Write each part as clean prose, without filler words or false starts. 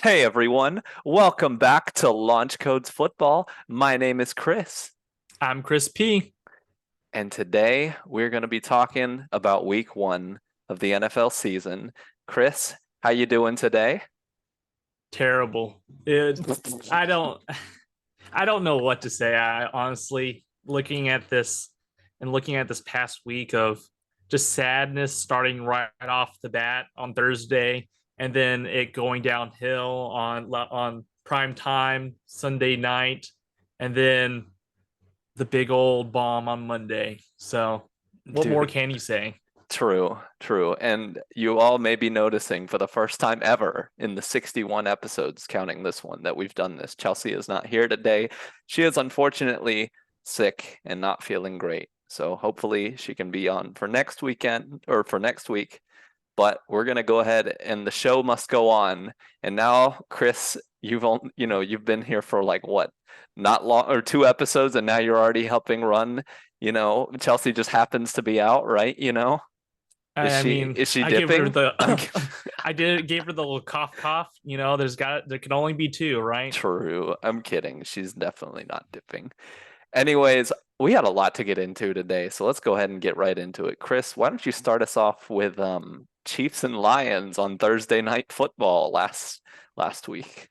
Hey everyone, welcome back to Launch Codes Football. My name is Chris, I'm Chris P. and today we're going to be talking about week 1 of the NFL season. Chris, how you doing today? Terrible. I don't I don't know what to say. I honestly looking at this past week of just sadness starting right off the bat on Thursday and then it going downhill on prime time Sunday night and then the big old bomb on Monday. So, what more Dude, can you say? true. And you all may be noticing for the first time ever in the 61 episodes, counting this one, that we've done this. Chelsea is not here today. She is unfortunately sick and not feeling great. So hopefully she can be on for next weekend or for next week. But we're gonna go ahead and the show must go on. And now, Chris, you've been here for like what, not long or 2 episodes, and now you're already helping run. Chelsea just happens to be out, right? Is I she mean, is she I gave her dipping? the gave her the little cough. There can only be two, right? True. I'm kidding. She's definitely not dipping. Anyways, we had a lot to get into today, so let's go ahead and get right into it. Chris, why don't you start us off with Chiefs and Lions on Thursday night football last week?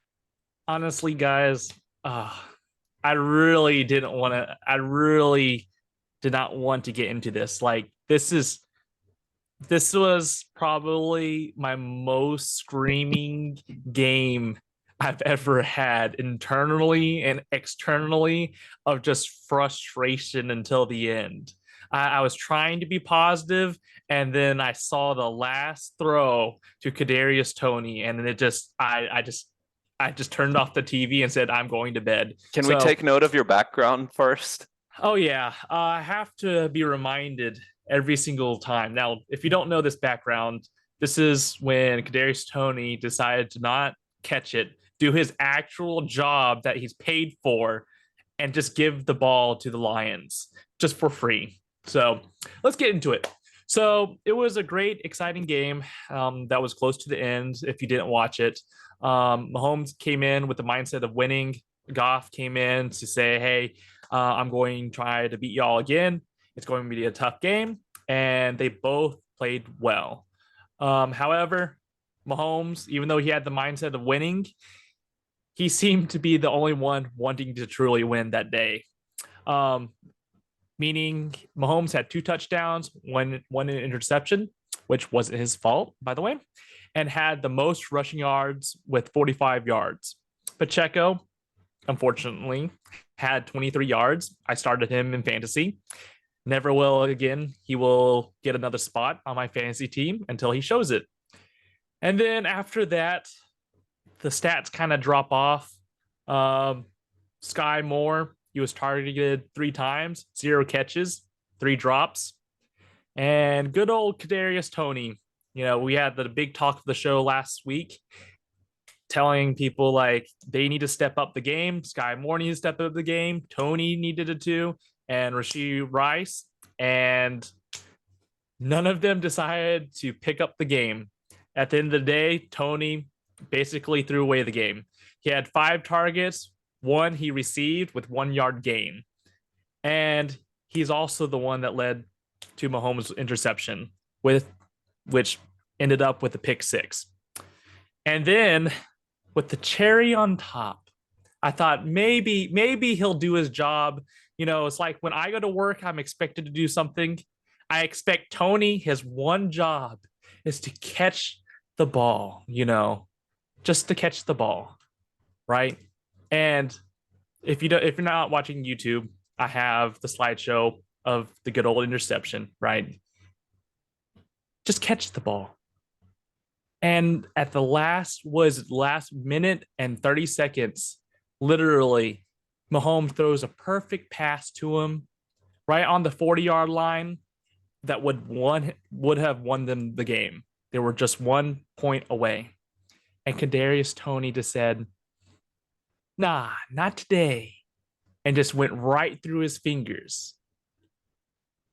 Honestly, guys, uh, I really didn't want to. I really did not want to get into this. Like this was probably my most screaming game I've ever had internally and externally of just frustration until the end. I was trying to be positive, and then I saw the last throw to Kadarius Toney, and I just turned off the TV and said, "I'm going to bed." Can we So take note of your background first? oh yeah, I have to be reminded every single time. Now, if you don't know this background, this is when Kadarius Toney decided to not catch it, do his actual job that he's paid for, and just give the ball to the Lions just for free. So let's get into it. So it was a great, exciting game that was close to the end. If you didn't watch it, Mahomes came in with the mindset of winning. Goff came in to say, "Hey, I'm going to try to beat y'all again. It's going to be a tough game." And they both played well. However, Mahomes, even though he had the mindset of winning, he seemed to be the only one wanting to truly win that day. Um, Meaning Mahomes had 2 touchdowns, one interception, which wasn't his fault, by the way, and had the most rushing yards with 45 yards. Pacheco, unfortunately, had 23 yards. I started him in fantasy. Never will again. He will get another spot on my fantasy team until he shows it. And then after that, the stats kind of drop off. Um, Sky Moore, he was targeted 3 times, 0 catches, 3 drops. And good old Kadarius Toney. We had the big talk of the show last week, telling people like they need to step up the game. Sky Moore needed to step up the game. Toney needed it too, and Rashee Rice. And none of them decided to pick up the game. At the end of the day, Toney basically threw away the game. He had 5 targets, one he received with 1 yard gain. And he's also the one that led to Mahomes' interception, with which ended up with a pick six. And then with the cherry on top, I thought maybe he'll do his job. It's like when I go to work, I'm expected to do something. I expect Toney, his one job is to catch the ball, just to catch the ball, right? And if you're not watching YouTube, I have the slideshow of the good old interception, right? Just catch the ball. And at the last minute and 30 seconds, literally, Mahomes throws a perfect pass to him right on the 40-yard line that would have won them the game. They were just 1 point away. And Kadarius Toney just said, "Nah, not today." And just went right through his fingers.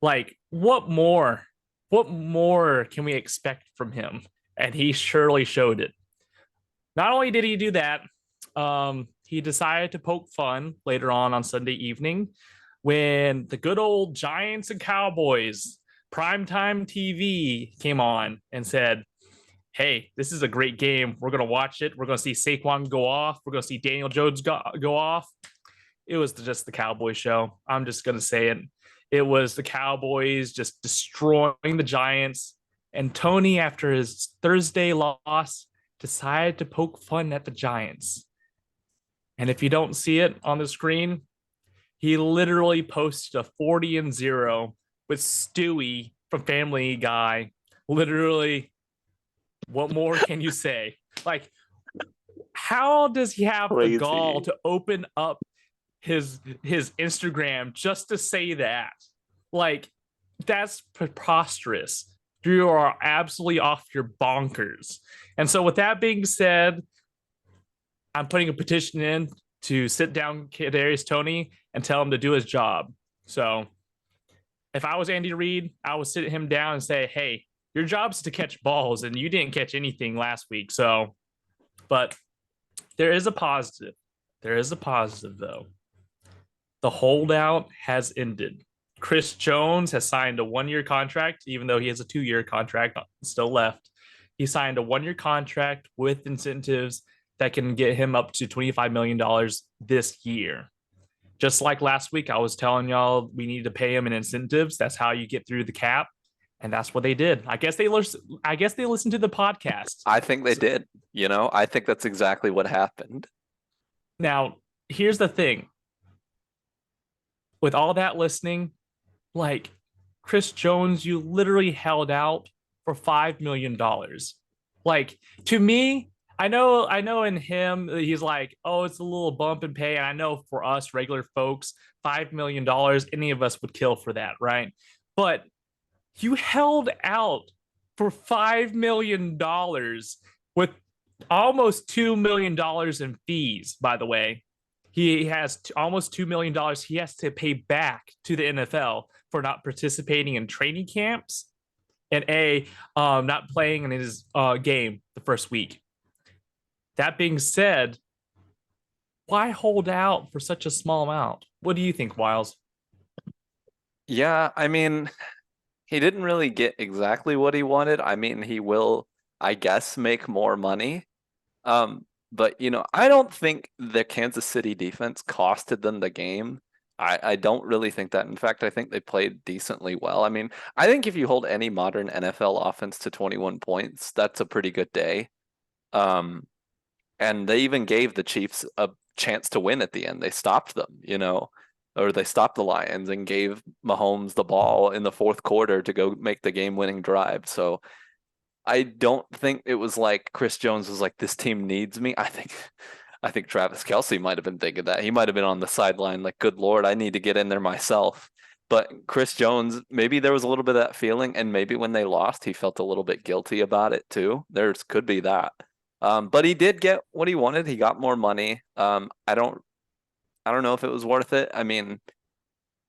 Like, what more? What more can we expect from him? And he surely showed it. Not only did he do that, he decided to poke fun later on Sunday evening when the good old Giants and Cowboys primetime TV came on and said, hey, this is a great game. We're going to watch it. We're going to see Saquon go off. We're going to see Daniel Jones go off. It was just the Cowboy show. I'm just going to say it. It was the Cowboys just destroying the Giants. And Toney, after his Thursday loss, decided to poke fun at the Giants. And if you don't see it on the screen, he literally posted a 40-0 with Stewie from Family Guy. Literally, what more can you say? Like, how does he have the gall to open up his Instagram just to say that? Like, that's preposterous. You are absolutely off your bonkers. And so with that being said, I'm putting a petition in to sit down Kadarius Toney and tell him to do his job. So if I was Andy Reid, I would sit him down and say, hey, your job is to catch balls and you didn't catch anything last week. So, but there is a positive. There is a positive though. The holdout has ended. Chris Jones has signed a 1-year contract, even though he has a 2-year contract still left. He signed a 1-year contract with incentives that can get him up to $25 million this year. Just like last week, I was telling y'all we need to pay him in incentives. That's how you get through the cap. And that's what they did. I guess they listened to the podcast. I think they did. I think that's exactly what happened. Now, here's the thing. With all that listening, like Chris Jones, you literally held out for $5 million. Like, to me, I know in him, he's like, oh, it's a little bump in pay. And I know for us regular folks, $5 million, any of us would kill for that, right? But you held out for $5 million with almost $2 million in fees, by the way. He has almost $2 million he has to pay back to the NFL for not participating in training camps and not playing in his game the first week. That being said, why hold out for such a small amount? What do you think, Wiles? Yeah, I mean, he didn't really get exactly what he wanted. I mean, he will, I guess, make more money. But I don't think the Kansas City defense costed them the game. I don't really think that. In fact, I think they played decently well. I mean, I think if you hold any modern NFL offense to 21 points, that's a pretty good day. And they even gave the Chiefs a chance to win at the end. They stopped them, or they stopped the Lions and gave Mahomes the ball in the fourth quarter to go make the game-winning drive. So I don't think it was like Chris Jones was like, this team needs me. I think Travis Kelce might have been thinking that. He might have been on the sideline like, good Lord, I need to get in there myself. But Chris Jones, maybe there was a little bit of that feeling, and maybe when they lost, he felt a little bit guilty about it too. There's could be that. But he did get what he wanted. He got more money. I don't know if it was worth it. I mean,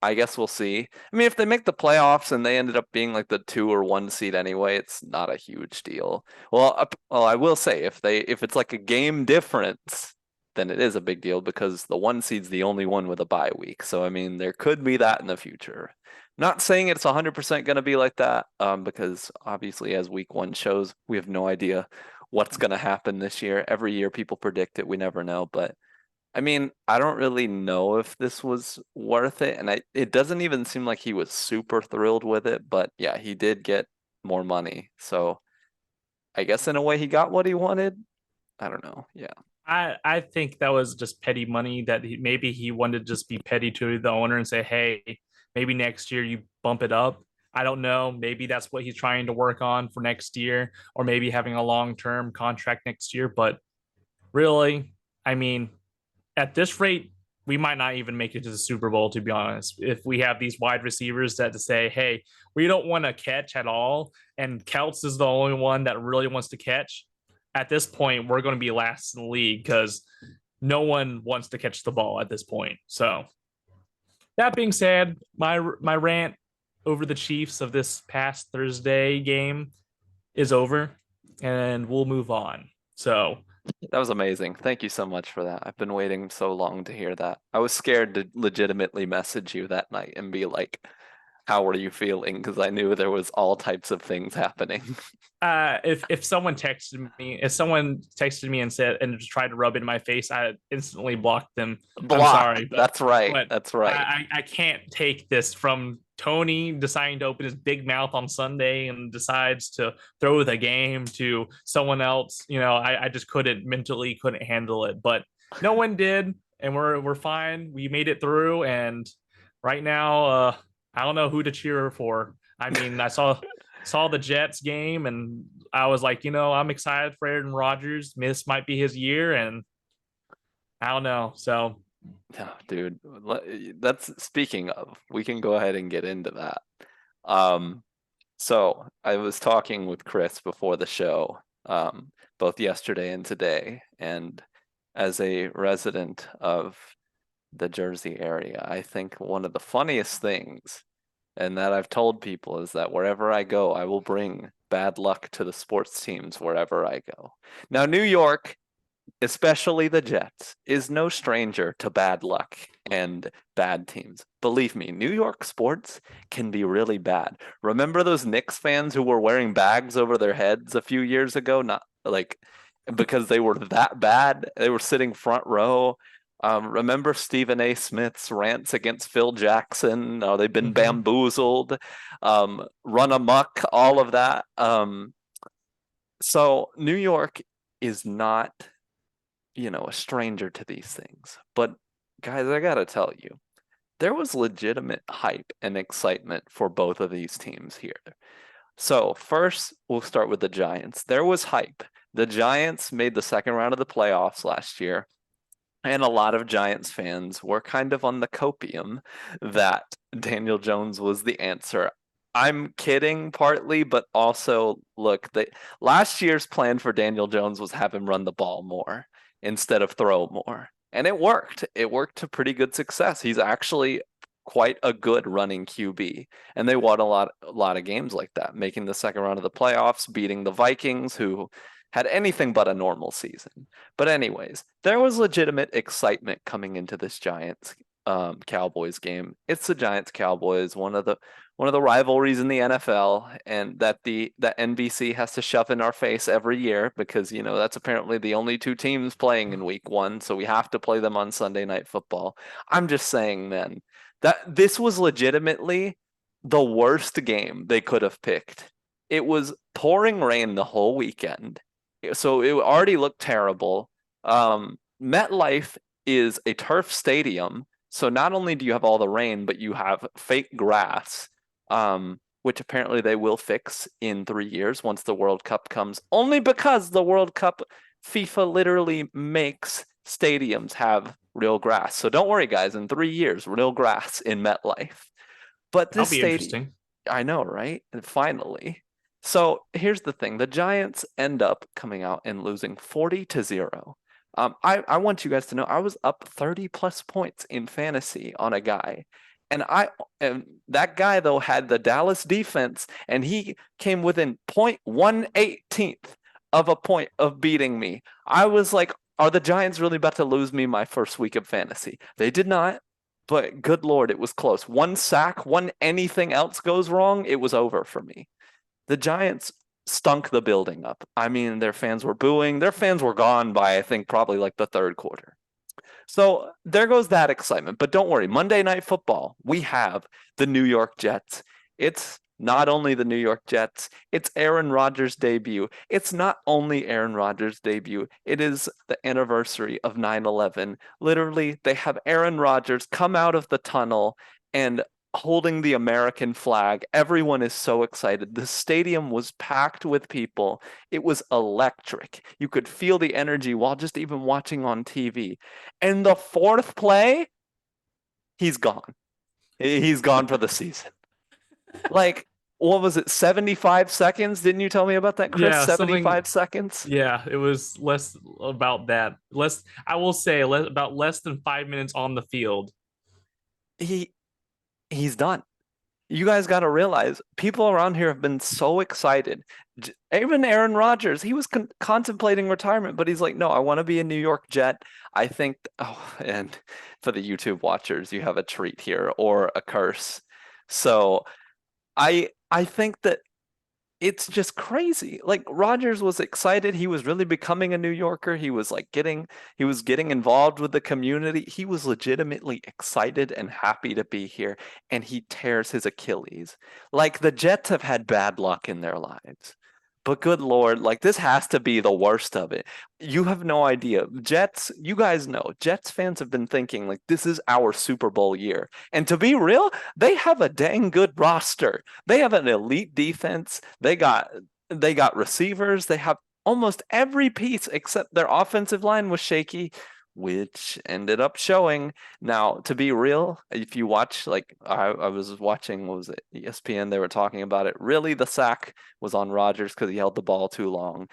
I guess we'll see. I mean, if they make the playoffs and they ended up being like the 2 or 1 seed anyway, it's not a huge deal. Well, I will say if it's like a game difference, then it is a big deal because the 1 seed's the only one with a bye week. So I mean, there could be that in the future. Not saying it's 100% going to be like that, because obviously, as week 1 shows, we have no idea what's going to happen this year. Every year, people predict it. We never know, but. I mean, I don't really know if this was worth it, and it doesn't even seem like he was super thrilled with it, but yeah, he did get more money. So I guess in a way he got what he wanted. I don't know. Yeah. I think that was just petty money that maybe he wanted to just be petty to the owner and say, hey, maybe next year you bump it up. I don't know. Maybe that's what he's trying to work on for next year, or maybe having a long-term contract next year. But really, I mean, at this rate, we might not even make it to the Super Bowl, to be honest. If we have these wide receivers that to say, hey, we don't want to catch at all, and Kelce is the only one that really wants to catch, at this point, we're going to be last in the league because no one wants to catch the ball at this point. So that being said, my rant over the Chiefs of this past Thursday game is over, and we'll move on. So That was amazing. Thank you so much for that. I've been waiting so long to hear that. I was scared to legitimately message you that night and be like, how are you feeling? Because I knew there was all types of things happening. If someone texted me and said and just tried to rub it in my face, I instantly blocked them. I'm Block. sorry, That's right. but That's right. I can't take this from Toney deciding to open his big mouth on Sunday and decides to throw the game to someone else. I just couldn't handle it. But no one did, and we're fine. We made it through, and right now, I don't know who to cheer for. I mean, I saw the Jets game, and I was like, I'm excited for Aaron Rodgers. This might be his year, and I don't know. So Oh, dude, that's speaking of, we can go ahead and get into that. Um, so I was talking with Chris before the show, both yesterday and today, and as a resident of the Jersey area, I think one of the funniest things, and that I've told people, is that wherever I go, I will bring bad luck to the sports teams wherever I go. Now, New York, especially the Jets, is no stranger to bad luck and bad teams. Believe me, New York sports can be really bad. Remember those Knicks fans who were wearing bags over their heads a few years ago? Not like because they were that bad. They were sitting front row. Remember Stephen A. Smith's rants against Phil Jackson? Oh, they've been mhm. bamboozled, run amok, all of that. So New York is not a stranger to these things. But guys, I gotta tell you, there was legitimate hype and excitement for both of these teams here. So first, we'll start with the Giants. There was hype. The Giants made the second round of the playoffs last year, and a lot of Giants fans were kind of on the copium that Daniel Jones was the answer. I'm kidding partly, but also look, last year's plan for Daniel Jones was have him run the ball more instead of throw more. And it worked. It worked to pretty good success. He's actually quite a good running QB. And they won a lot of games like that, making the second round of the playoffs, beating the Vikings, who had anything but a normal season. But anyways, there was legitimate excitement coming into this Giants Cowboys game. It's the Giants Cowboys, one of the rivalries in the NFL, and that NBC has to shove in our face every year because that's apparently the only two teams playing in week 1, so we have to play them on Sunday Night Football. I'm just saying, man, that this was legitimately the worst game they could have picked. It was pouring rain the whole weekend, so it already looked terrible. MetLife is a turf stadium, so not only do you have all the rain, but you have fake grass, which apparently they will fix in 3 years once the World Cup comes, only because the World Cup, FIFA literally makes stadiums have real grass. So don't worry, guys, in 3 years, real grass in MetLife. But That'll this be stadium, interesting. I know, right? And finally. So here's the thing. The Giants end up coming out and losing 40-0. I want you guys to know I was up 30 plus points in fantasy on a guy. And that guy though had the Dallas defense, and he came within 0.118th of a point of beating me. I was like, are the Giants really about to lose me my first week of fantasy? They did not, but good Lord, it was close. One sack, one anything else goes wrong, it was over for me. The Giants stunk the building up. I mean, their fans were booing. Their fans were gone by, I think, probably like the third quarter. So there goes that excitement. But don't worry, Monday Night Football, we have the New York Jets. It's not only the New York Jets, it's Aaron Rodgers' debut. It's not only Aaron Rodgers' debut, it is the anniversary of 9/11. Literally, they have Aaron Rodgers come out of the tunnel and holding the American flag. Everyone is so excited. The stadium was packed with people. It was electric. You could feel the energy while just even watching on TV. And the fourth play, he's gone. He's gone for the season. Like, what was it, 75 seconds? Didn't you tell me about that, Chris? Yeah, something. 75 seconds? Yeah, it was less about that. I will say, less than 5 minutes on the field. He he's done. you guys got to realize people around here have been so excited. Even Aaron Rodgers, he was contemplating retirement, but he's like, no, I want to be a New York Jet. I think, oh, and for the YouTube watchers, you have a treat here or a curse. So I think that it's just crazy. Like Rogers was excited. He was really becoming a New Yorker. He was getting involved with the community. He was legitimately excited and happy to be here. And he tears his Achilles. Like the Jets have had bad luck in their lives. But good Lord, like this has to be the worst of it. You have no idea. Jets, you guys know, Jets fans have been thinking like this is our Super Bowl year. And to be real, they have a dang good roster. They have an elite defense. They got receivers. They have almost every piece except their offensive line was shaky, which ended up showing. Now, to be real, if you watch, like I was watching, what was it, ESPN, they were talking about it. Really, the sack was on Rodgers because he held the ball too long.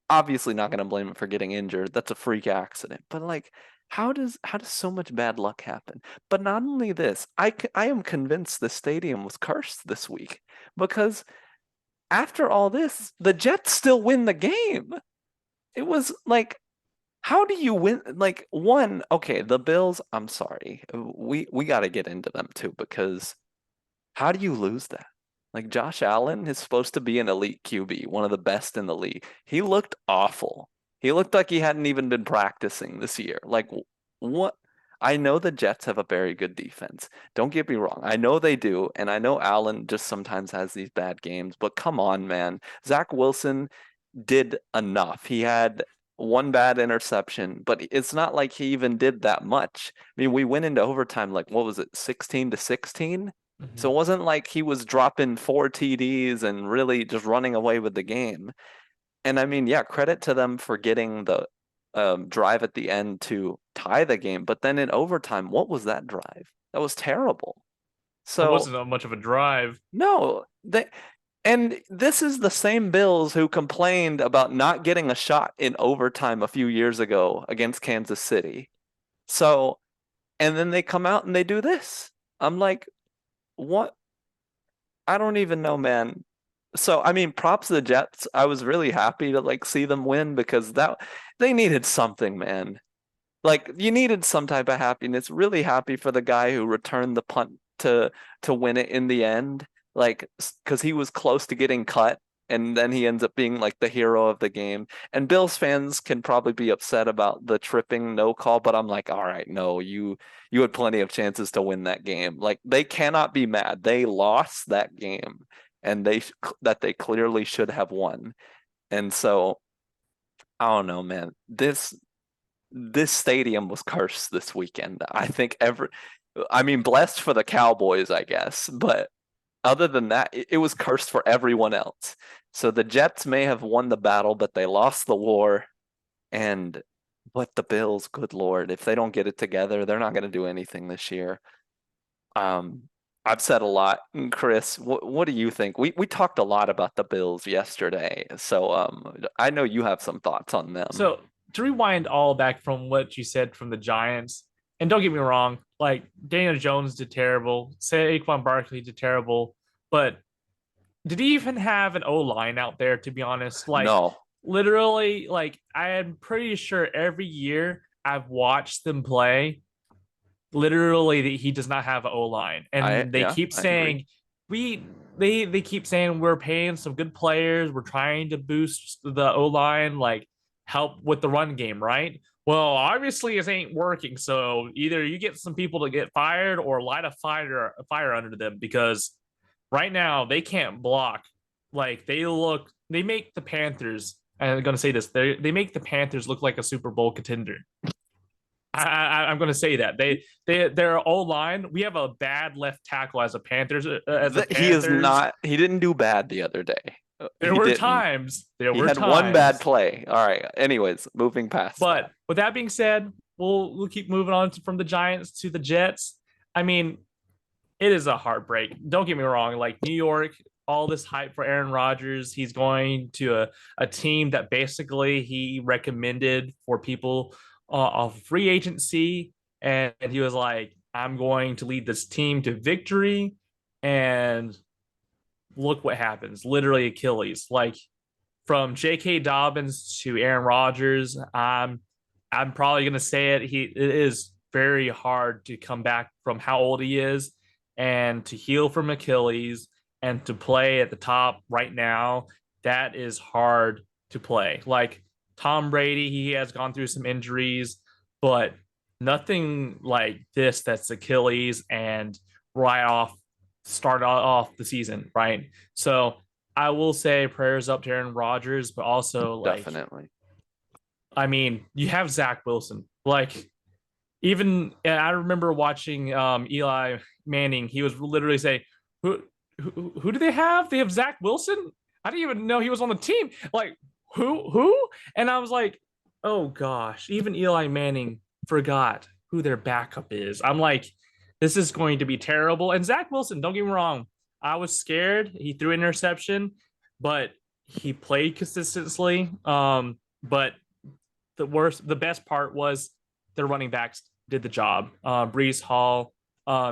Obviously, not going to blame him for getting injured. That's a freak accident. But like, how does so much bad luck happen? But not only this, I am convinced the stadium was cursed this week because after all this, the Jets still win the game. It was like, how do you win? Like one, okay, the Bills, I'm sorry. We got to get into them too because how do you lose that? Like Josh Allen is supposed to be an elite QB, one of the best in the league. He looked awful. He looked like he hadn't even been practicing this year. Like what? I know the Jets have a very good defense. Don't get me wrong. I know they do, and I know Allen just sometimes has these bad games, but come on, man. Zach Wilson did enough. He had one bad interception, but it's not like he even did that much. I mean, we went into overtime like what was it, 16-16? So it Mhm. wasn't like he was dropping four TDs and really just running away with the game. And I mean, yeah, credit to them for getting the drive at the end to tie the game. But then in overtime, what was that drive? That was terrible. It So wasn't much of a drive. no, and this is the same Bills who complained about not getting a shot in overtime a few years ago against Kansas City. So, and then they come out and they do this. I'm like, what? I don't even know, man. So, I mean, props to the Jets. I was really happy to like see them win because that they needed something, man. Like you needed some type of happiness. Really happy for the guy who returned the punt to win it in the end. Like because he was close to getting cut, and then he ends up being like the hero of the game. And Bills fans can probably be upset about the tripping no call, but I'm like, all right, no, you had plenty of chances to win that game. Like they cannot be mad. They lost that game, and that they clearly should have won. And so I don't know, man. This stadium was cursed this weekend. I mean, blessed for the Cowboys, I guess, but other than that, it was cursed for everyone else. So the Jets may have won the battle, but they lost the war. And but the Bills, good Lord, if they don't get it together, they're not going to do anything this year. Um, I've said a lot. Chris, what do you think? We talked a lot about the Bills yesterday, so I know you have some thoughts on them. So to rewind all back from what you said from the Giants, and don't get me wrong, like Daniel Jones did terrible, Saquon Barkley did terrible, but did he even have an O line out there? To be honest, like No, literally, like I am pretty sure every year I've watched them play, literally he does not have an O line, I and they yeah, keep I agree. saying we they keep saying we're paying some good players, we're trying to boost the O line, like help with the run game, right? Well, obviously it ain't working, so either you get some people to get fired or light a fire under them because right now they can't block. Like they make the Panthers. I'm gonna say this. They make the Panthers look like a Super Bowl contender. I'm going to say that their O line. We have a bad left tackle as a Panthers. He is not. He didn't do bad the other day. There He were didn't. times. There He were had one bad times. play. All right. Anyways, moving past that. But with that being said, we'll keep moving on from the Giants to the Jets. I mean, it is a heartbreak. Don't get me wrong. Like New York, all this hype for Aaron Rodgers. He's going to a team that basically he recommended for people of free agency. And he was like, I'm going to lead this team to victory. and look what happens. Literally Achilles. Like from J.K. Dobbins to Aaron Rodgers, I'm probably gonna say it. It is very hard to come back from how old he is and to heal from Achilles and to play at the top right now. That is hard to play. Like Tom Brady, he has gone through some injuries, but nothing like this that's Achilles and right off start off the season, right? So I will say prayers up to Aaron Rodgers, but also like, Definitely. I mean, you have Zach Wilson. Like, even and I remember watching Eli Manning. He was literally saying, "Who do they have? They have Zach Wilson. I didn't even know he was on the team. Like, who?" And I was like, "Oh gosh!" Even Eli Manning forgot who their backup is. I'm like, this is going to be terrible. And Zach Wilson, don't get me wrong, I was scared. He threw an interception, but he played consistently. But the best part was the running backs did the job. Brees Hall,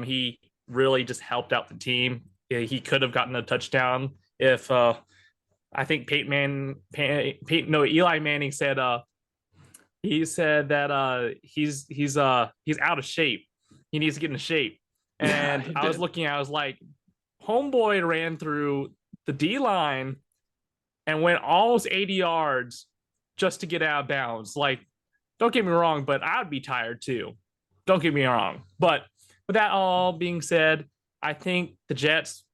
he really just helped out the team. He could have gotten a touchdown if I think Eli Manning said he said that he's out of shape. He needs to get into shape. And Yeah, I was looking, I was like, homeboy ran through the D line and went almost 80 yards just to get out of bounds. Like, don't get me wrong, but I'd be tired too. Don't get me wrong. But with that all being said, I think the Jets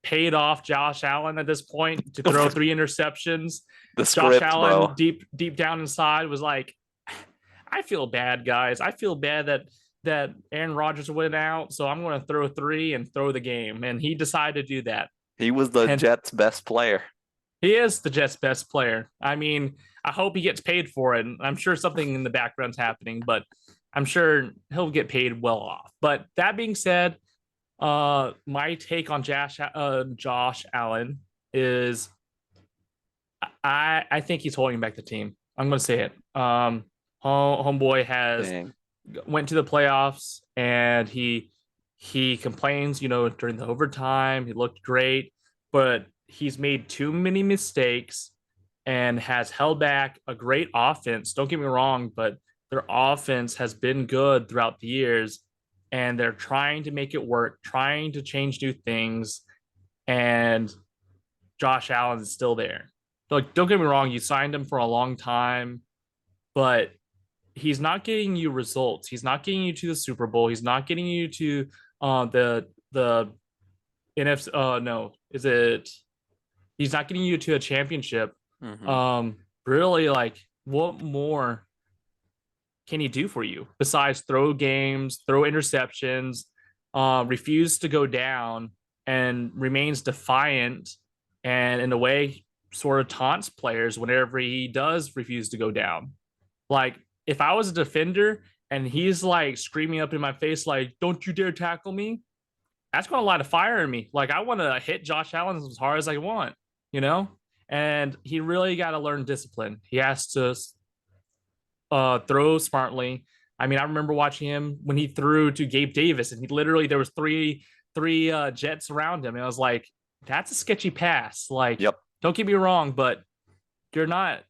paid off Josh Allen at this point to throw 3 interceptions. the Josh script, Allen bro. deep down inside was like, I feel bad, guys. I feel bad that Aaron Rodgers went out, so I'm going to throw 3 and throw the game. And he decided to do that. He was the And Jets' best player. he is the Jets' best player. I mean, I hope he gets paid for it. I'm sure something in the background's happening, but I'm sure he'll get paid well off. But that being said, my take on Josh Allen is I think he's holding back the team. I'm going to say it. Homeboy has Dang. went to the playoffs and he complains, during the overtime, he looked great, but he's made too many mistakes and has held back a great offense. Don't get me wrong, but their offense has been good throughout the years and they're trying to make it work, trying to change new things. And Josh Allen is still there. Like, don't get me wrong, you signed him for a long time, but he's not getting you results. He's not getting you to the Super Bowl. He's not getting you to the NFC. No, is it? He's not getting you to a championship. Mm-hmm. Really, like, what more can he do for you besides throw games, throw interceptions, refuse to go down, and remains defiant, and in a way, sort of taunts players whenever he does refuse to go down. Like, if I was a defender and he's like screaming up in my face, like, don't you dare tackle me, that's going to light a fire in me. Like, I want to hit Josh Allen as hard as I want, you know? And he really got to learn discipline. He has to throw smartly. I mean, I remember watching him when he threw to Gabe Davis, and he literally there was three Jets around him, and I was like, that's a sketchy pass. Like, Yep. don't get me wrong, but you're not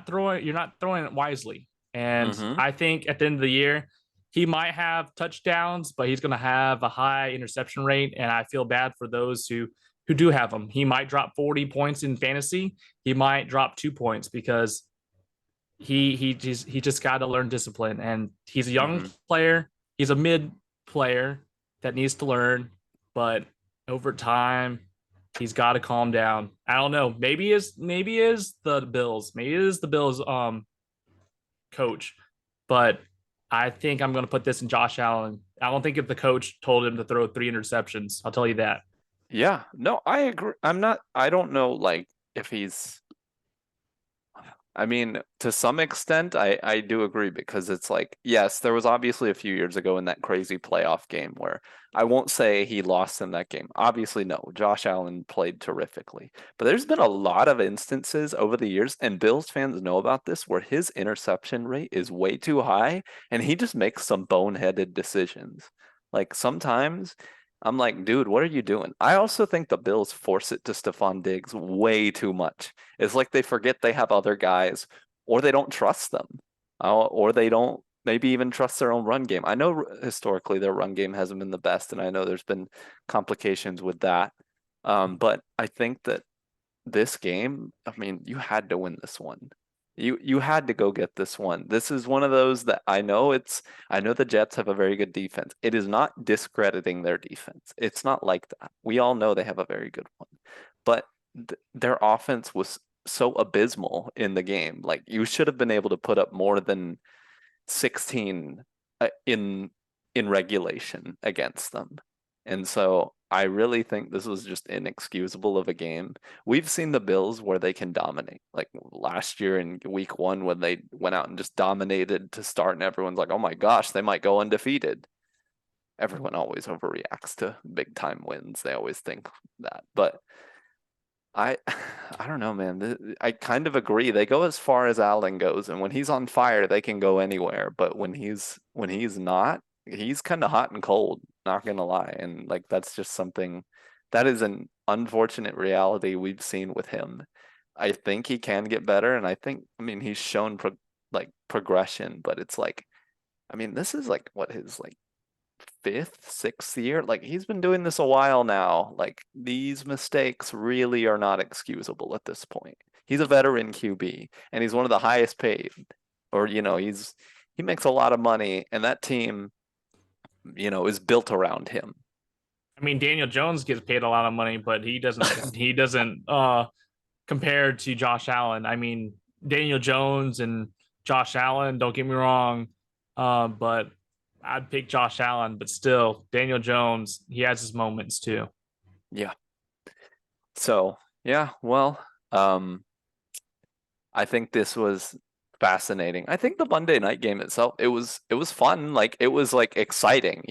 throwing it wisely. And Mm-hmm. I think at the end of the year, he might have touchdowns, but he's going to have a high interception rate, and I feel bad for those who do have him. He might drop 40 points in fantasy. He might drop 2 points because he just got to learn discipline. And he's a young Mm-hmm. player. He's a mid player that needs to learn, but over time, he's got to calm down. I don't know. Maybe is the Bills. Maybe it is the Bills coach, but I think I'm going to put this in Josh Allen. I don't think if the coach told him to throw 3 interceptions, I'll tell you that. Yeah. No, I agree. I don't know, like, if he's, I mean, to some extent, I do agree because it's like, yes, there was obviously a few years ago in that crazy playoff game where I won't say he lost in that game. Obviously, no, Josh Allen played terrifically. But there's been a lot of instances over the years, and Bills fans know about this, where his interception rate is way too high and he just makes some boneheaded decisions. Like sometimes I'm like, dude, what are you doing? I also think the Bills force it to Stephon Diggs way too much. It's like they forget they have other guys, or they don't trust them, or they don't maybe even trust their own run game. I know historically their run game hasn't been the best, and I know there's been complications with that. But I think that this game, I mean, you had to win this one. You had to go get this one. This is one of those that I know the Jets have a very good defense. It is not discrediting their defense. It's not like that. We all know they have a very good one. But their offense was so abysmal in the game. Like you should have been able to put up more than 16 in regulation against them. And so I really think this was just inexcusable of a game. We've seen the Bills where they can dominate. Like last year in week 1 when they went out and just dominated to start and everyone's like, "Oh my gosh, they might go undefeated." Everyone always overreacts to big time wins. They always think that. But I I don't know, man. I kind of agree. They go as far as Allen goes, and when he's on fire, they can go anywhere. But when he's not, he's kind of hot and cold, not gonna lie. And like that's just something that is an unfortunate reality we've seen with him. I think he can get better, and I mean he's shown progression, but it's like I mean this is like what his like fifth, sixth year. Like he's been doing this a while now. Like these mistakes really are not excusable at this point. He's a veteran QB and he's one of the highest paid. Or, he makes a lot of money and that team, is built around him. I mean, Daniel Jones gets paid a lot of money, but he doesn't compare to Josh Allen. I mean, Daniel Jones and Josh Allen, don't get me wrong, but I'd pick Josh Allen, but still, Daniel Jones, he has his moments too. Yeah. So, yeah, well, I think this was fascinating. I think the Monday night game itself, it was fun. Like it was like exciting.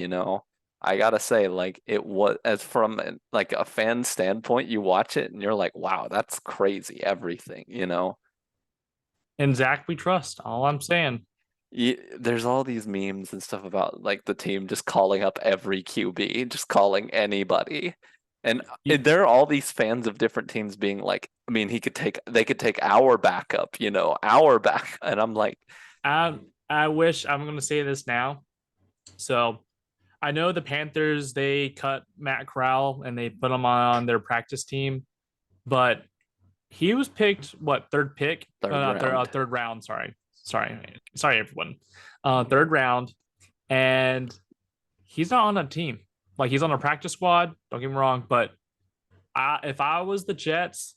I gotta say, like it was as from like a fan standpoint, you watch it and you're like, wow, that's crazy, everything. And Zach, we trust. All I'm saying. There's all these memes and stuff about like the team just calling up every QB, just calling anybody. And there are all these fans of different teams being like, I mean, they could take our backup, our back. And I'm like, I wish I'm going to say this now. So I know the Panthers, they cut Matt Corral and they put him on their practice team, but he was picked what third pick? third Not third, round. third round. Sorry, everyone. Third round, and he's not on a team. Like he's on a practice squad. Don't get me wrong, but if I was the Jets,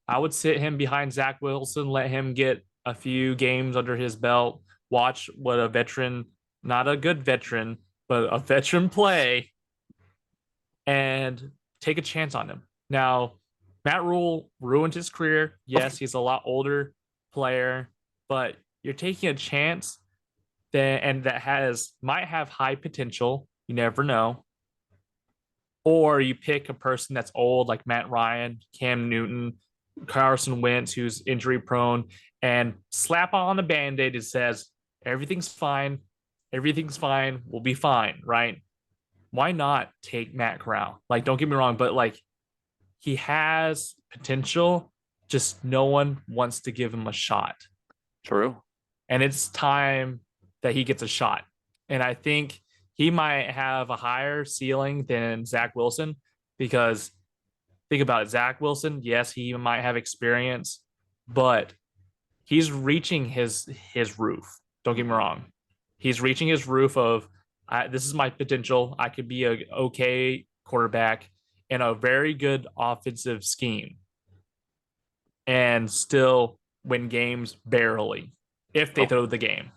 I would sit him behind Zach Wilson, let him get a few games under his belt, watch what a veteran, not a good veteran, but a veteran play, and take a chance on him. Now, Matt Rule ruined his career. Yes, he's a lot older player, but you're taking a chance that might have high potential. You never know. Or you pick a person that's old, like Matt Ryan, Cam Newton, Carson Wentz, who's injury prone, and slap on a band-aid that says everything's fine, we'll be fine, right? Why not take Matt Corral? Like, don't get me wrong, but like he has potential, just no one wants to give him a shot. True. And it's time that he gets a shot. And I think he might have a higher ceiling than Zach Wilson because think about it. Zach Wilson, yes, he might have experience, but he's reaching his roof. Don't get me wrong. He's reaching his roof of this is my potential. I could be a okay quarterback in a very good offensive scheme and still win games barely if they throw the game.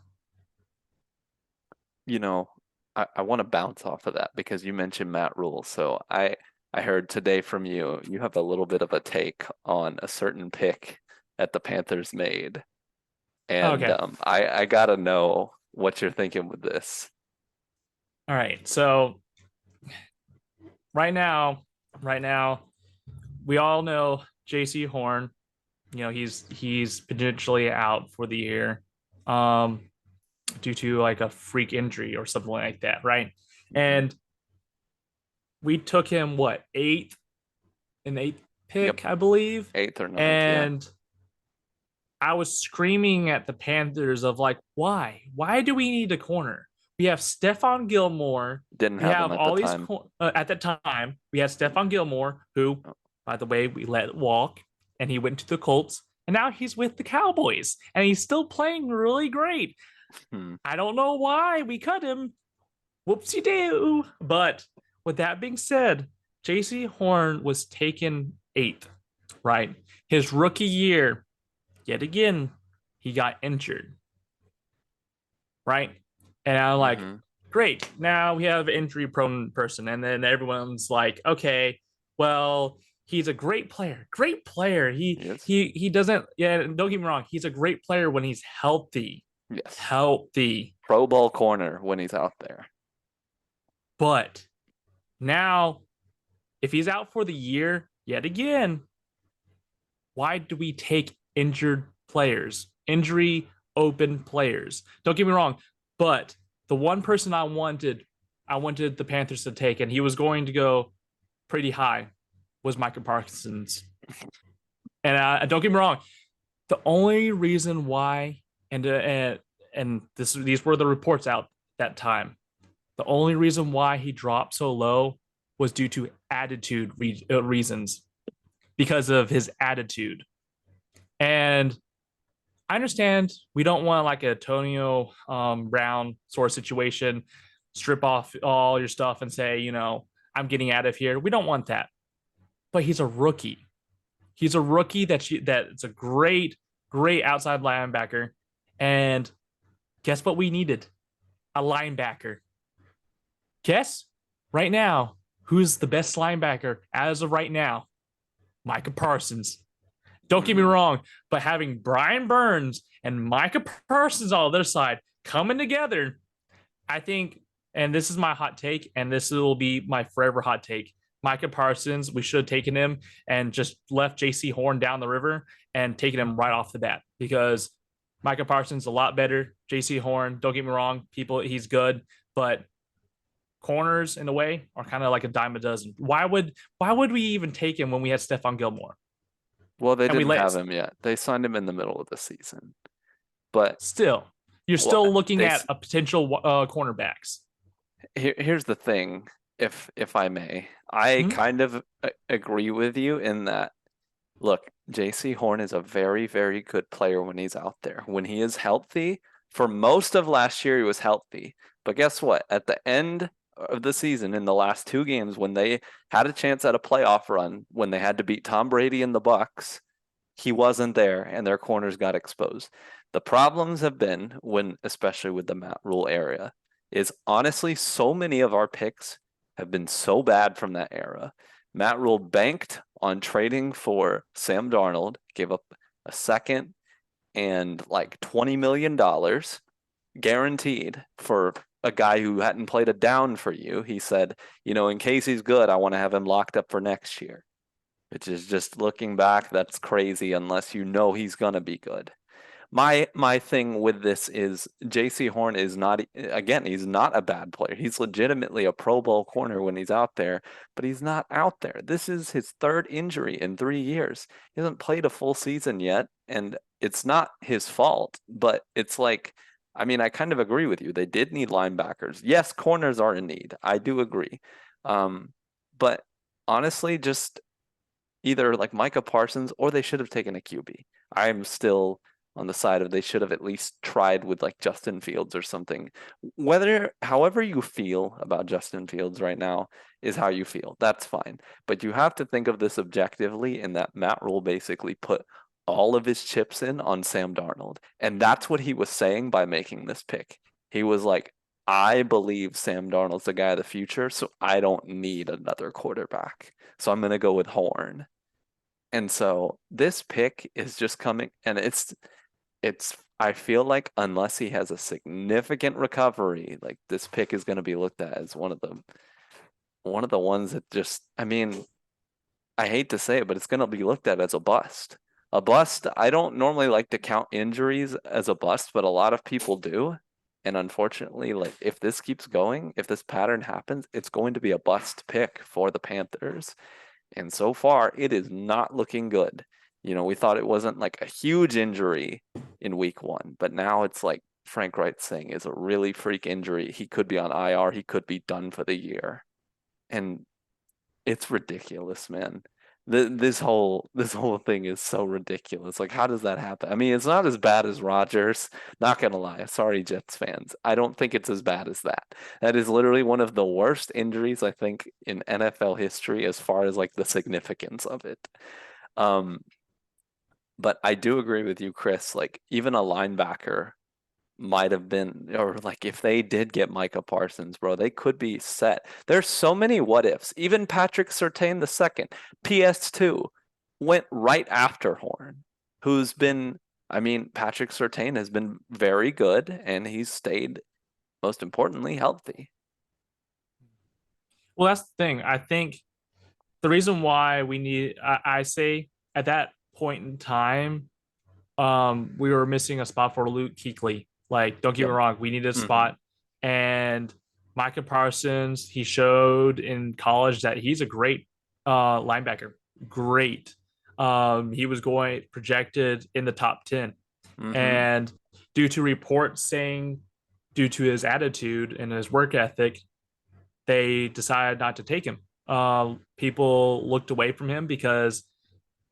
I want to bounce off of that because you mentioned Matt Rule. So I heard today from you have a little bit of a take on a certain pick that the Panthers made. And Okay. I gotta know what you're thinking with this. All right. So right now, we all know Jaycee Horn. He's potentially out for the year, due to like a freak injury or something like that, right? And we took him what, eighth Yep, pick, I believe. eighth or ninth. Yeah, And I was screaming at the Panthers of like, why? Why do we need a corner? We have Stephon Gilmore. didn't We have him have at the all these time. at the time. We had Stephon Gilmore, who, Oh, by the way, we let walk, and he went to the Colts, and now he's with the Cowboys, and he's still playing really great. hmm. I don't know why we cut him. Whoopsie doo. But with that being said, Jaycee Horn was taken eighth, right? His rookie year, yet again, he got injured, right? And I'm like, Mm-hmm. great. Now we have an injury prone person. And then everyone's like, okay, well, he's a great player. Great player. Yes. He doesn't, yeah, don't get me wrong. He's a great player when he's healthy. Yes. Healthy. Pro Bowl corner when he's out there. But now, if he's out for the year, yet again, why do we take injured players, injury open players? Don't get me wrong, but the one person I wanted the Panthers to take, and he was going to go pretty high, was Micah Parsons. And don't get me wrong, the only reason why, and these were the reports out that time. The only reason why he dropped so low was due to attitude reasons, because of his attitude. And I understand we don't want like a Tonio Brown sort of situation, strip off all your stuff and say, I'm getting out of here. We don't want that. But he's a rookie. He's a rookie that's a great, great outside linebacker. And guess what we needed? A linebacker. Guess right now who's the best linebacker as of right now? Micah Parsons. Don't get me wrong, but having Brian Burns and Micah Parsons on the other side coming together, I think, and this is my hot take, and this will be my forever hot take. Micah Parsons, we should have taken him and just left Jaycee Horn down the river and taken him right off the bat, because Micah Parsons a lot better. Jaycee Horn, don't get me wrong, he's good, but corners in a way are kind of like a dime a dozen. Why would we even take him when we had Stephon Gilmore? Well, they And we didn't let have him yet. They signed him in the middle of the season. But still, you're well, still looking at a potential cornerbacks. here's the thing, if I may. I kind of agree with you in that, look, Jaycee Horn is a very, very good player when he's out there. When he is healthy, for most of last year, he was healthy. But guess what? At the end of the season, in the last two games, when they had a chance at a playoff run, when they had to beat Tom Brady and the Bucks, he wasn't there and their corners got exposed. The problems have been when, especially with the Matt Rule area, is honestly so many of our picks have been so bad from that era. Matt Rule banked on trading for Sam Darnold, gave up a second and like $20 million guaranteed for a guy who hadn't played a down for you. He said, in case he's good, I want to have him locked up for next year. Which is, just looking back, that's crazy unless he's gonna be good. My thing with this is Jaycee Horn is not, again, he's not a bad player. He's legitimately a Pro Bowl corner when he's out there, but he's not out there. This is his third injury in 3 years. He hasn't played a full season yet, and it's not his fault, but it's like, I kind of agree with you. They did need linebackers. Yes, corners are in need. I do agree. But honestly, just either like Micah Parsons, or they should have taken a QB. I'm still on the side of they should have at least tried with like Justin Fields or something. However you feel about Justin Fields right now is how you feel. That's fine. But you have to think of this objectively, in that Matt Rule basically put all of his chips in on Sam Darnold. And that's what he was saying by making this pick. He was like, I believe Sam Darnold's the guy of the future, so I don't need another quarterback. So I'm going to go with Horn. And so this pick is just coming, and it's I feel like unless he has a significant recovery, like this pick is going to be looked at as one of the ones that just, I hate to say it, but it's going to be looked at as a bust. A bust, I don't normally like to count injuries as a bust, but a lot of people do. And unfortunately, like if this keeps going, if this pattern happens, it's going to be a bust pick for the Panthers. And so far, it is not looking good. We thought it wasn't like a huge injury in week 1, but now it's like Frank Wright's saying is a really freak injury. He could be on IR. He could be done for the year. And it's ridiculous, man. This whole thing is so ridiculous. Like, how does that happen? I mean, it's not as bad as Rodgers. Not gonna lie. Sorry, Jets fans. I don't think it's as bad as that. That is literally one of the worst injuries I think in NFL history as far as like the significance of it. Um, but I do agree with you, Chris. Like, even a linebacker might have been, or like if they did get Micah Parsons, bro, they could be set. There's so many what ifs. Even Patrick Surtain the second, PS2, went right after Horn, who's been, I mean, Patrick Surtain has been very good and he's stayed, most importantly, healthy. Well, that's the thing. I think the reason why I say at that point in time, we were missing a spot for Luke Kuechly. Like, don't get Yep. me wrong, we needed a Mhm. spot. And Micah Parsons, he showed in college that he's a great linebacker. Great. He was going projected in the top 10. Mhm. And due to reports saying, due to his attitude and his work ethic, they decided not to take him. People looked away from him because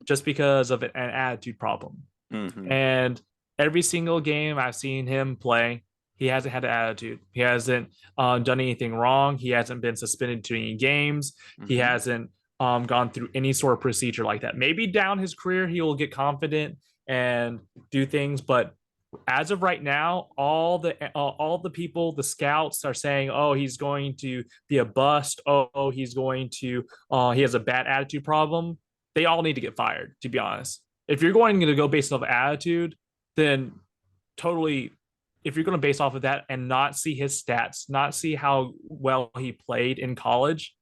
of an attitude problem. Mhm. And every single game I've seen him play, he hasn't had an attitude. He hasn't done anything wrong. He hasn't been suspended to any games. He Mhm. hasn't gone through any sort of procedure like that. Maybe down his career, he will get confident and do things. But as of right now, all the people, the scouts are saying, "Oh, he's going to be a bust. Oh, he's going to he has a bad attitude problem." They all need to get fired, to be honest. If you're going to go based off attitude, then totally, if you're going to base off of that and not see his stats, not see how well he played in college,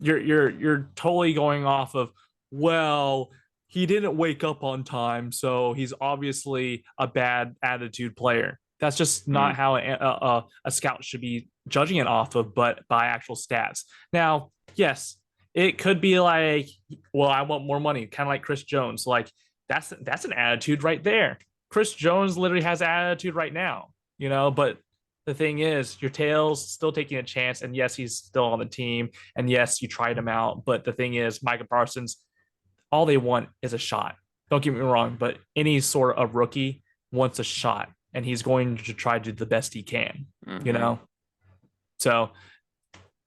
you're totally going off of, well, he didn't wake up on time, so he's obviously a bad attitude player. That's just not how a scout should be judging it off of, but by actual stats. Now, yes, it could be like, well, I want more money, kind of like Chris Jones. Like, that's an attitude right there. Chris Jones literally has attitude right now, but the thing is, your tail's still taking a chance, and yes, he's still on the team, and yes, you tried him out. But the thing is, Micah Parsons, all they want is a shot. Don't get me wrong, but any sort of rookie wants a shot, and he's going to try to do the best he can, you Mhm. know. So,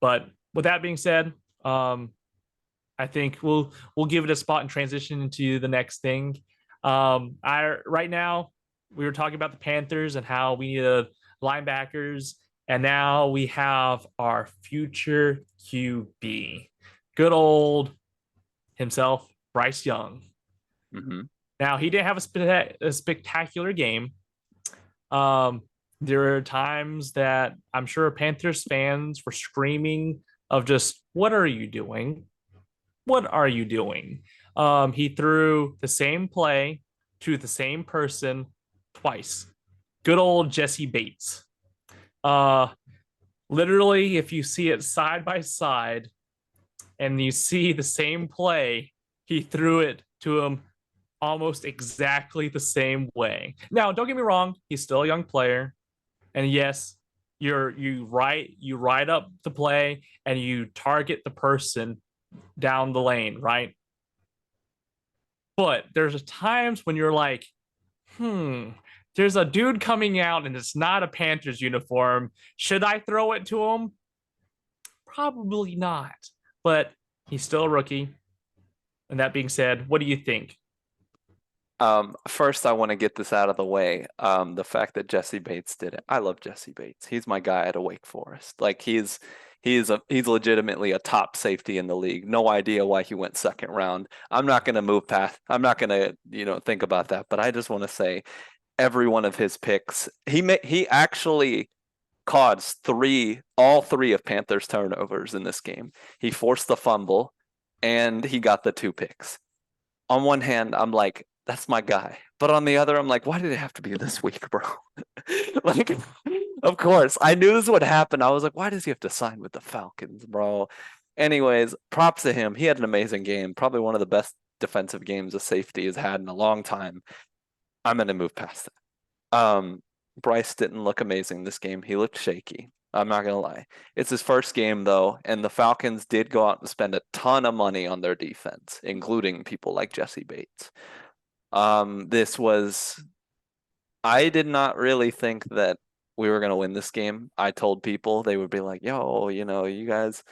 but with that being said, I think we'll give it a spot and transition into the next thing. I right now we were talking about the Panthers and how we needed linebackers, and now we have our future QB, good old himself, Bryce Young. Mhm. Now he didn't have a spectacular game. Um, there are times that I'm sure Panthers fans were screaming of just, "What are you doing? What are you doing?" He threw the same play to the same person twice. Good old Jesse Bates. Uh, Literally, if you see it side by side and you see the same play, he threw it to him almost exactly the same way. Now, don't get me wrong, he's still a young player, and yes, you ride up the play and you target the person down the lane, right? But there's times when you're like, there's a dude coming out and it's not a Panthers uniform. Should I throw it to him? Probably not. But he's still a rookie. And that being said, what do you think? First I want to get this out of the way. The fact that Jesse Bates did it. I love Jesse Bates. He's my guy at a Wake Forest. Like he's legitimately a top safety in the league. No idea why he went second round. I'm not gonna move past. I'm not gonna, think about that. But I just want to say every one of his picks, he actually caused all three of Panthers turnovers in this game. He forced the fumble and he got the two picks. On one hand, I'm like, that's my guy. But on the other, I'm like, why did it have to be this week, bro? like, Of course. I knew this would happen. I was like, why does he have to sign with the Falcons, bro? Anyways, props to him. He had an amazing game. Probably one of the best defensive games a safety has had in a long time. I'm gonna move past that. Bryce didn't look amazing this game. He looked shaky. I'm not gonna lie. It's his first game though, and the Falcons did go out and spend a ton of money on their defense, including people like Jesse Bates. This was I did not really think that we were gonna win this game. I told people they would be like, "Yo, you guys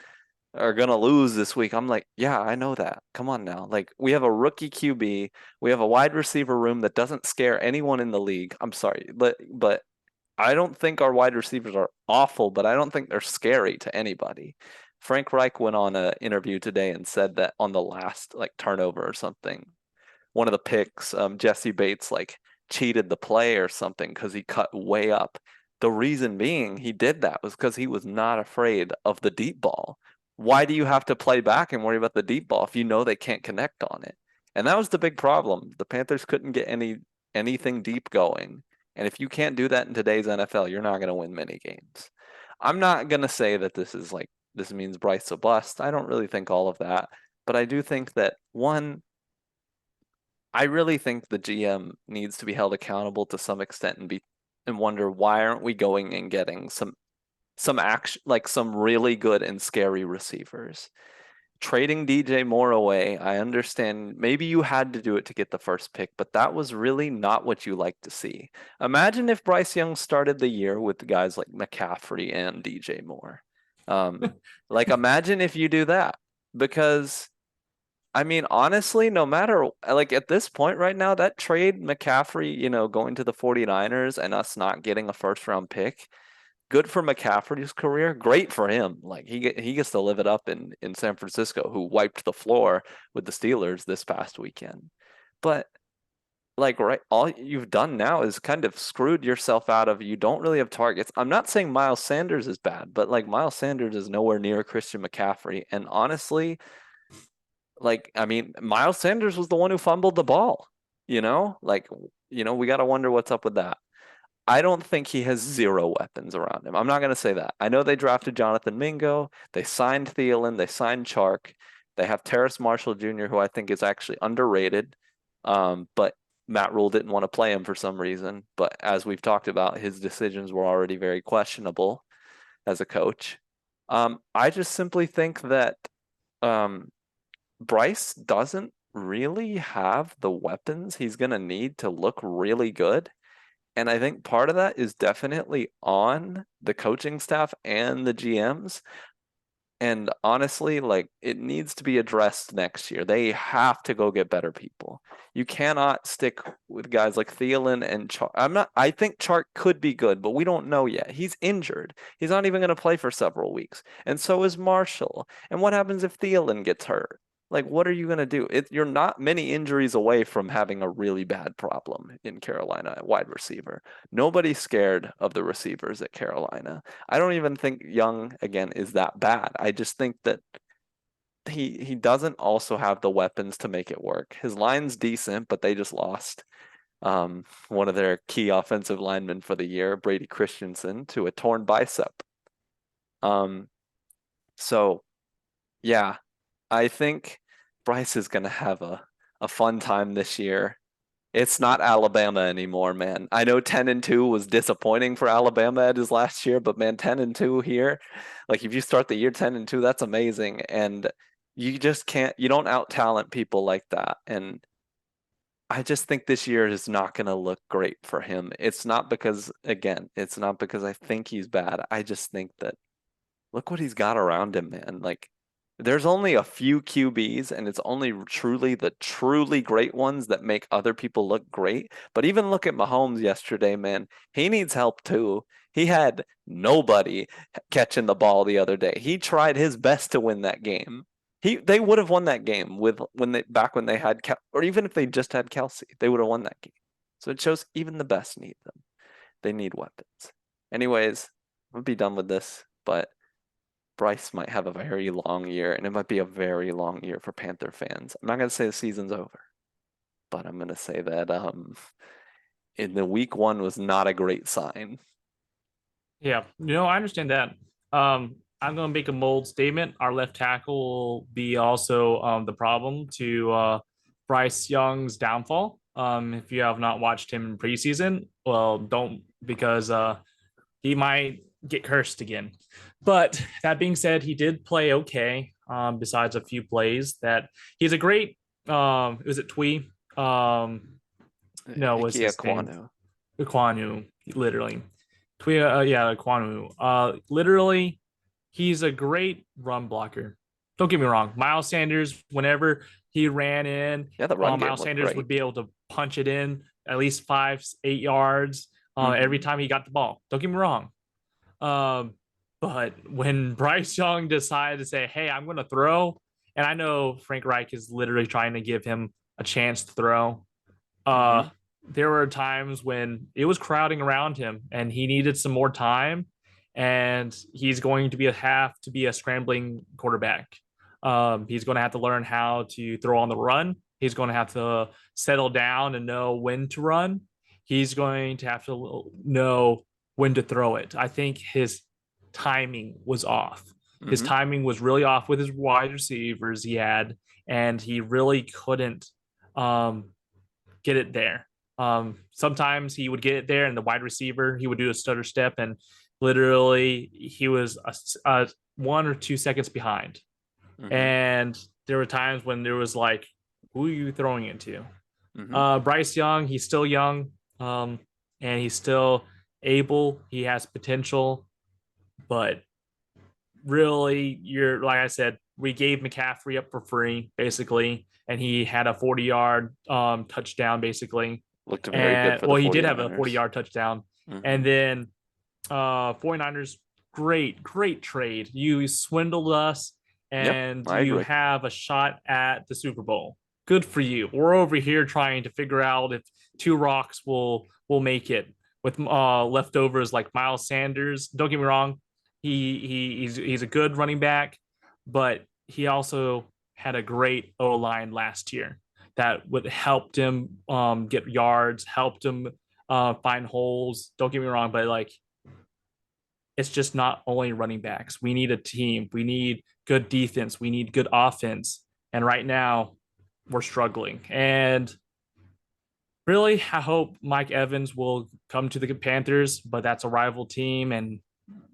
are gonna lose this week." I'm like, "Yeah, I know that. Come on now. Like, we have a rookie QB, we have a wide receiver room that doesn't scare anyone in the league. I'm sorry, but I don't think our wide receivers are awful, but I don't think they're scary to anybody." Frank Reich went on an interview today and said that on the last like turnover or something, one of the picks, Jesse Bates like cheated the play or something because he cut way up. The reason being he did that was because he was not afraid of the deep ball. Why do you have to play back and worry about the deep ball if you know they can't connect on it? And that was the big problem. The Panthers couldn't get anything deep going. And if you can't do that in today's NFL, you're not going to win many games. I'm not going to say that this means Bryce a bust. I don't really think all of that. But I do think that one, I really think the GM needs to be held accountable to some extent and wonder why aren't we going and getting some action, like some really good and scary receivers. Trading DJ Moore away, I understand maybe you had to do it to get the first pick, but that was really not what you like to see. Imagine if Bryce Young started the year with guys like McCaffrey and DJ Moore. Like imagine if you do that, because I mean, honestly, no matter like at this point right now, that trade McCaffrey, going to the 49ers and us not getting a first round pick, good for McCaffrey's career, great for him. Like he gets to live it up in San Francisco, who wiped the floor with the Steelers this past weekend. But like right, all you've done now is kind of screwed yourself out of you don't really have targets. I'm not saying Miles Sanders is bad, but like Miles Sanders is nowhere near Christian McCaffrey. And honestly, like, I mean, Miles Sanders was the one who fumbled the ball, Like, we got to wonder what's up with that. I don't think he has zero weapons around him. I'm not going to say that. I know they drafted Jonathan Mingo, they signed Thielen, they signed Chark. They have Terrace Marshall Jr., who I think is actually underrated. But Matt Rule didn't want to play him for some reason. But as we've talked about, his decisions were already very questionable as a coach. I just simply think that um, Bryce doesn't really have the weapons he's going to need to look really good. And I think part of that is definitely on the coaching staff and the GMs. And honestly, like it needs to be addressed next year. They have to go get better people. You cannot stick with guys like Thielen and Chark. I think Chark could be good, but we don't know yet. He's injured. He's not even going to play for several weeks. And so is Marshall. And what happens if Thielen gets hurt? Like, what are you going to do? You're not many injuries away from having a really bad problem in Carolina at wide receiver. Nobody's scared of the receivers at Carolina. I don't even think Young again is that bad. I just think that he doesn't also have the weapons to make it work. His line's decent, but they just lost one of their key offensive linemen for the year, Brady Christensen, to a torn bicep. Um, so yeah, I think Bryce is gonna have a fun time this year. It's not Alabama anymore, man. I know 10-2 was disappointing for Alabama at his last year, but man, 10-2 here, like if you start the year 10-2, that's amazing. And you just can't, you don't out talent people like that. And I just think this year is not going to look great for him. It's not because, again, it's not because I think he's bad. I just think that look what he's got around him, man. Like, there's only a few QBs, and it's only truly the truly great ones that make other people look great. But even look at Mahomes yesterday, man. He needs help too. He had nobody catching the ball the other day. He tried his best to win that game. They would have won that game with when they had or even if they just had Kelsey, they would have won that game. So it shows even the best need them. They need weapons. Anyways, I'm gonna be done with this, but Bryce might have a very long year, and it might be a very long year for Panther fans. I'm not gonna say the season's over, but I'm gonna say that in the week one was not a great sign. Yeah, I understand that. I'm going to make a bold statement. Our left tackle will be also the problem to Bryce Young's downfall. If you have not watched him in preseason, well, don't, because he might get cursed again. But that being said, he did play okay. Besides a few plays that he's a great. Was it Twee? No, what's Ikia his name? Kwanu. Kwanu, literally. Yeah, Kwanu. Literally, he's a great run blocker. Don't get me wrong. Miles Sanders, whenever he ran in, Yeah, the run game Miles looked Sanders great. would be able to punch it in at least 5, 8 yards every Mhm. time he got the ball. Don't get me wrong. Um, but when Bryce Young decided to say, "Hey, I'm going to throw," and I know Frank Reich is literally trying to give him a chance to throw, uh, Mhm. there were times when it was crowding around him and he needed some more time, and he's going to have to be a scrambling quarterback. He's going to have to learn how to throw on the run. He's going to have to settle down and know when to run. He's going to have to know when to throw it. I think his timing was off. His Mhm. timing was really off with his wide receivers he had, and he really couldn't um, get it there. Sometimes he would get it there, and the wide receiver he would do a stutter step, and literally he was 1 or 2 seconds behind. Mhm. And there were times when there was like, who are you throwing it to? Mhm. Bryce Young, he's still young, and he's still able. He has potential, but really, you're like I said, we gave McCaffrey up for free basically, and he had a 40-yard touchdown basically. Looked very good And for the well, he did have a 40 49ers. yard touchdown. Mhm. And then 49ers, great trade. You swindled us, Yep, and I you agree. have a shot at the Super Bowl. Good for you. We're over here trying to figure out if two rocks will make it with leftovers like Miles Sanders. Don't get me wrong, he's a good running back, but he also had a great O line last year that would helped him get yards, helped him find holes. Don't get me wrong, but like it's just not only running backs. We need a team. We need good defense. We need good offense. And right now, we're struggling. And really, I hope Mike Evans will come to the Panthers, but that's a rival team. And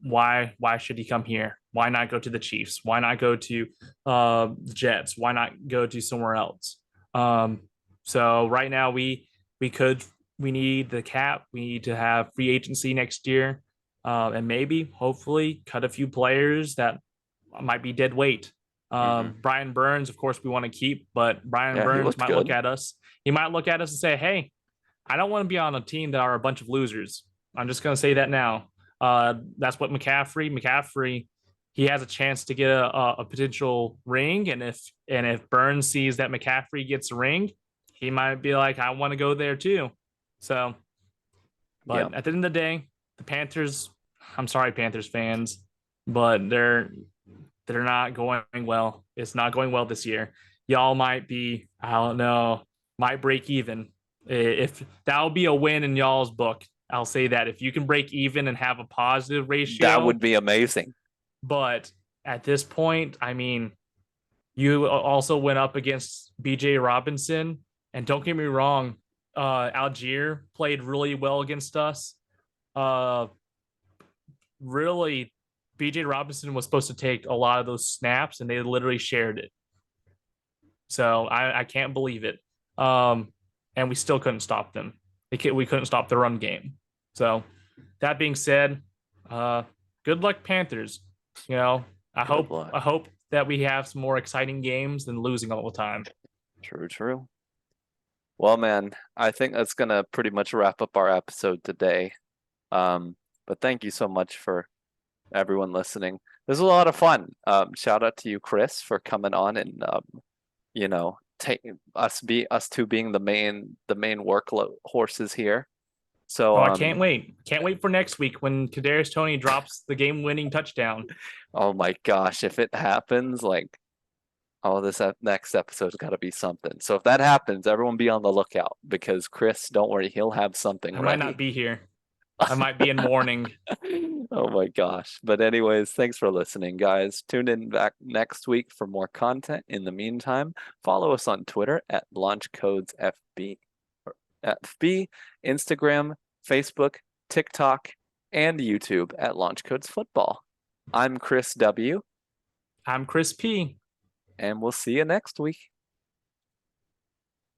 why should he come here? Why not go to the Chiefs? Why not go to the Jets? Why not go to somewhere else? Um, so right now we could we need the cap. We need to have free agency next year, and maybe hopefully cut a few players that might be dead weight. Mhm. Brian Burns, of course, we want to keep, but Brian Yeah, he Burns looked might look good. at us. He might look at us and say, "Hey, I don't want to be on a team that are a bunch of losers." I'm just going to say that now. That's what McCaffrey, he has a chance to get a potential ring, and if Burns sees that McCaffrey gets a ring, he might be like, I want to go there too. So, Yeah. but at the end of the day, the Panthers. I'm sorry, Panthers fans, but they're not going well. It's not going well this year. Y'all might be, I don't know, might break even. If that'll be a win in y'all's book, I'll say that. If you can break even and have a positive That ratio, would be amazing. but at this point, I mean, you also went up against BJ Robinson, and don't get me wrong, Algier played really well against us. Uh, really, BJ Robinson was supposed to take a lot of those snaps, and they literally shared it. So I can't believe it. And we still couldn't stop them. We couldn't stop the run game. So that being said, uh, good luck Panthers. You know, I Good hope luck. I hope that we have some more exciting games than losing all the time. True, true. Well, man, I think that's gonna pretty much wrap up our episode today. Um, but thank you so much for everyone listening. This was a lot of fun. Shout out to you, Chris, for coming on and taking us two being the main workload horses here. So Oh, I can't wait! Can't wait for next week when Kadarius Toney drops the game-winning touchdown. oh my gosh, if it happens, like oh, this next episode's got to be something. So if that happens, everyone be on the lookout because Chris, don't worry, he'll have something I might not ready. be here. I might be in mourning. Oh my gosh. But anyways, thanks for listening, guys. Tune in back next week for more content. In the meantime, follow us on Twitter at LaunchCodesFB, or FB, Instagram, Facebook, TikTok, and YouTube at LaunchCodesFootball. I'm Chris W. I'm Chris P. And we'll see you next week.